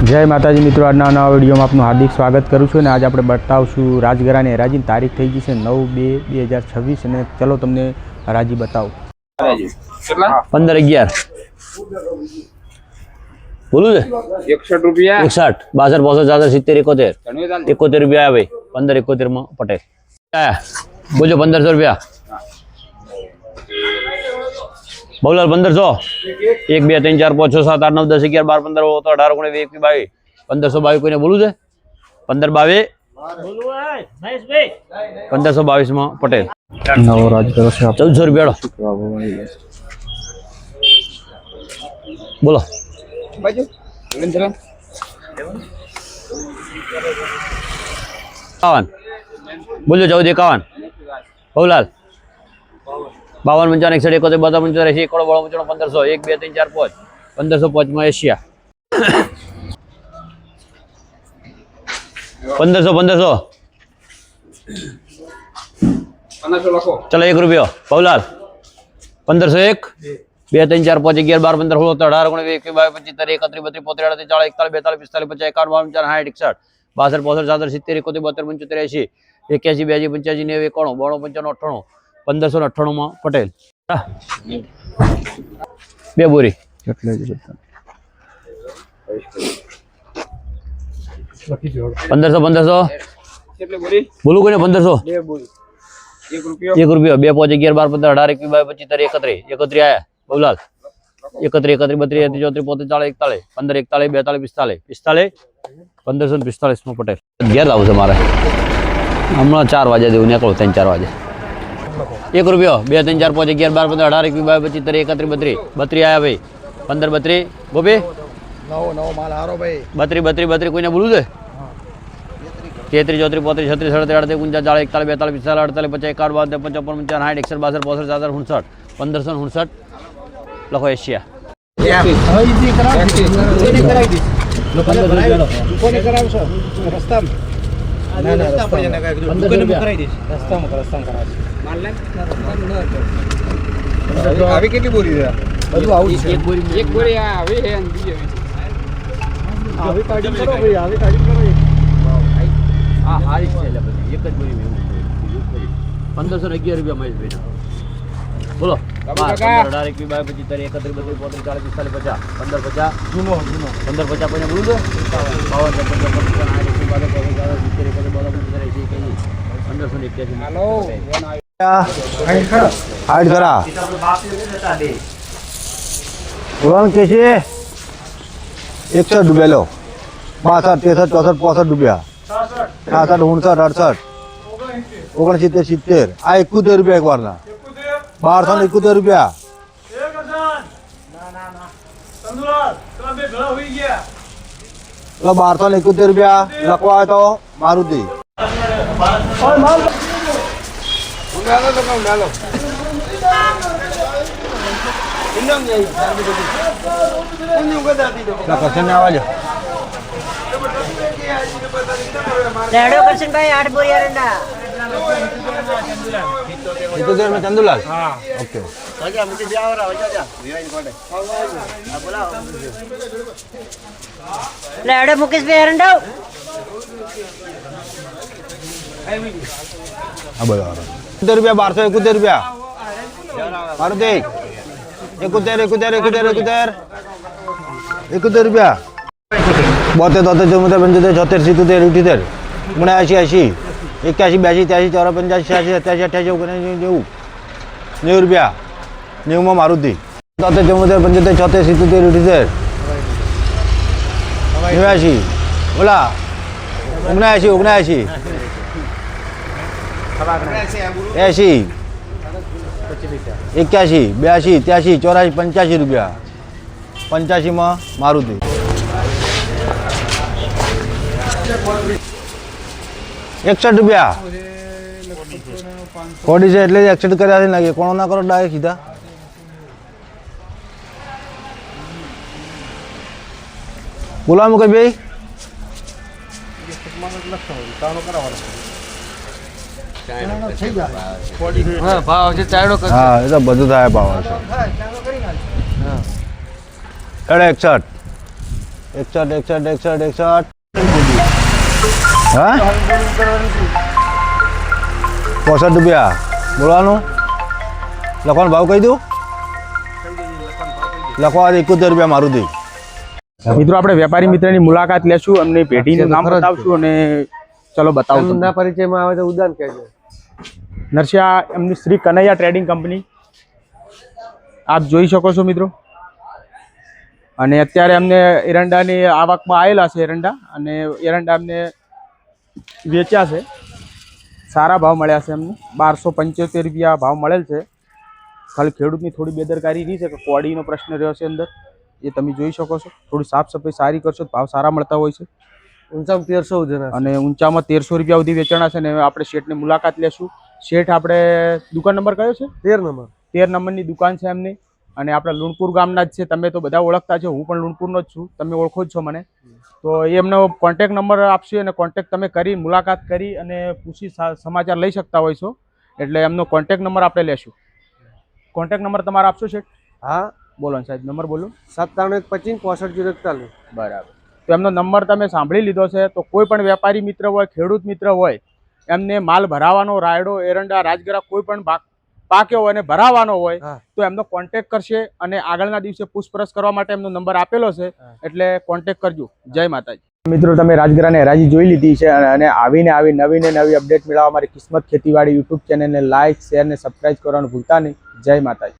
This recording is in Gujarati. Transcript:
જય માતાજી મિત્રો, આજના નવા વિડીયોમાં આપનું હાર્દિક સ્વાગત કરું છું. અને આજે આપણે બતાવશું રાજગરાની હરાજીની તારીખ થઈ ગઈ છે 9/2/2026 અને ચલો તમને હરાજી બતાવું. 15-11 બોલું છે 61 રૂપિયા 61 62 65 70 71 71 રૂપિયા આવે 15 71 માં પટેલ બોલો 1500 રૂપિયા બહુલાલ 1500 1 2 3 4 5 6 7 8 9 10 11 12 15 18 19 20 1522 કોઈને બોલું છે 1522 1522 માં પટેલ નવો રાજ કરો છે 1400 રૂપિયા બોલો બાજુ સુરેન્દ્રન 51 બોલો 14 51 બહુલાલ 52 55 61 72 85 1500 1 2 3 4 5 1505 માં એશિયા 1500 લખો ચલો 1 રૂપિયો બહુલાલ 1501 2 3 4 5 11 12 15 16 17 18 19 20 25 25 30 31 32 34 45 51 52 53 54 65 62 71 72 75 81 82 92 91 95 માં પટેલ બે બોરી એટલે જ 1500 કેટલી બોરી બોલું કોઈને 1500 બે બોરી 1 રૂપિયો 1 રૂપિયો 2 5 11 12 15 18 21 22 25 31 આયા બહુલાલ 31 31 32 33 34 45 41 41 42 45 માં પટેલ ઘેર લાવું છે મારે હમણાં 4 વાગે જેવું નીકળું 3-4 વાગે 1 રૂપિયો 2 3 4 5 11 12 15 18 21 22 25 31 આયા ભાઈ 15 32 ગોપી નવો માલ હારો ભાઈ 32 કોઈને બોલું છે 33 34 35 36 37 38 39 40 41 45 45 55 1559 લખો એશિયા આવી કેટલી બોરી છે બધું આવું છે એક બોરી આવી હે અને બીજી આવી કાઢી કરો ભાઈ આવી કાઢી કરો હા હારી છે એટલે બધી એક જ બોરી 1511 રૂપિયા મહેશભાઈ બોલો 18 21 22 25 31 32 40 45 જૂનો 1550 કોઈને બોલું તો 1581 હાલો हाइड करा उड़ान कैसे 61 डूबे लो 62 63 64 65 डूबिया 66 69 70 आ 71 रुपया एक बार ना 1271 रुपया तो 1271 रुपया लखवा तो मारुति ડાલો રેડો કરશન ભાઈ 8 બોરી અરંડા इतने में चंदूलाल હા ओके રેડો મુકેશ ભાઈ અરંડા अब 71 रुपया 1271 रुपया मारुति 71 रुपया 72 73 74 75 76 77 78 80 81 82 83 84 85 86 87 88 90 रुपया 90 में मारुति 73 74 75 76 77 89 बोला 79 80 81 82 83 84 85 रुपया 85 में मारुति 61 रुपया 40 से એટલે 61 કર્યા છે લાગે કોણ ના કરો ડાયરેક્ટ સીધા બોલા મુકેશ ભાઈ ભાવ છે ચાયડો હા એ તો બધું થાય ભાવ છે 61 61 હા 65 રૂપિયા બોલવાનું લખવાનો ભાવ કહી દઉં લખવા 71 રૂપિયા મારુતિ મિત્રો આપણે વેપારી મિત્રની મુલાકાત લેશું, એમની પેઢીનું નામ બતાવશું અને ચલો બતાવું તમને. ના પરિચયમાં આવે તો ઉદાન કહેજો. નરસિંહ એમની શ્રી કનૈયા ટ્રેડિંગ કંપની આપ જોઈ શકો છો મિત્રો. અને અત્યારે અમને એરંડાની આવકમાં આવેલા છે એરંડા, અને એરંડા અમને વેચ્યા છે, સારા ભાવ મળ્યા છે અમને. 1275 રૂપિયા ભાવ મળેલ છે. ખાલી ખેડૂતની થોડી બેદરકારી રહી છે કે કોડીનો પ્રશ્ન રહ્યો છે અંદર, એ તમે જોઈ શકો છો. થોડી સાફ સફાઈ સારી કરશો તો ભાવ સારા મળતા હોય છે. ઊંચામાં 1300 જણા અને ઊંચામાં 1300 રૂપિયા સુધી વેચાણા છે. ને હવે આપણે શેઠની મુલાકાત લેશું. શેઠ આપણે દુકાન નંબર કયો છે? 13 નંબર. 13 નંબરની દુકાન છે એમની. અને આપણે લુણપુર ગામના જ છે. તમે તો બધા ઓળખતા છો, હું પણ લુણપુરનો જ છું, તમે ઓળખો જ છો મને. તો એમનો કોન્ટેક નંબર આપશે અને કોન્ટેક તમે કરી મુલાકાત કરી અને પૂછી સમાચાર લઈ શકતા હોય છો. એટલે એમનો કોન્ટેક નંબર આપણે લેશું. કોન્ટેક નંબર તમારો આપશો શેઠ? હા બોલો ને સાહેબ, નંબર બોલો. 9715 બરાબર. તો એમનો નંબર તમે સાંભળી લીધો છે. તો કોઈ પણ વેપારી મિત્ર હોય, ખેડૂત મિત્ર હોય, એમને માલ ભરાવાનો, રાયડો, એરંડા, રાજગરા કોઈ પણ પાક્યો હોય અને ભરાવાનો હોય તો એમનો કોન્ટેક કરશે અને આગળના દિવસે પૂછપરછ કરવા માટે એમનો નંબર આપેલો છે, એટલે કોન્ટેક કરજો. જય માતાજી. મિત્રો તમે રાજગરાને હરાજી જોઈ લીધી છે અને આવીને આવી નવી અપડેટ મેળવવા મારી કિસ્મત ખેતીવાડી યુટ્યુબ ચેનલને લાઇક, શેર ને સબસ્ક્રાઇબ કરવાનું ભૂલતા નહીં. જય માતાજી.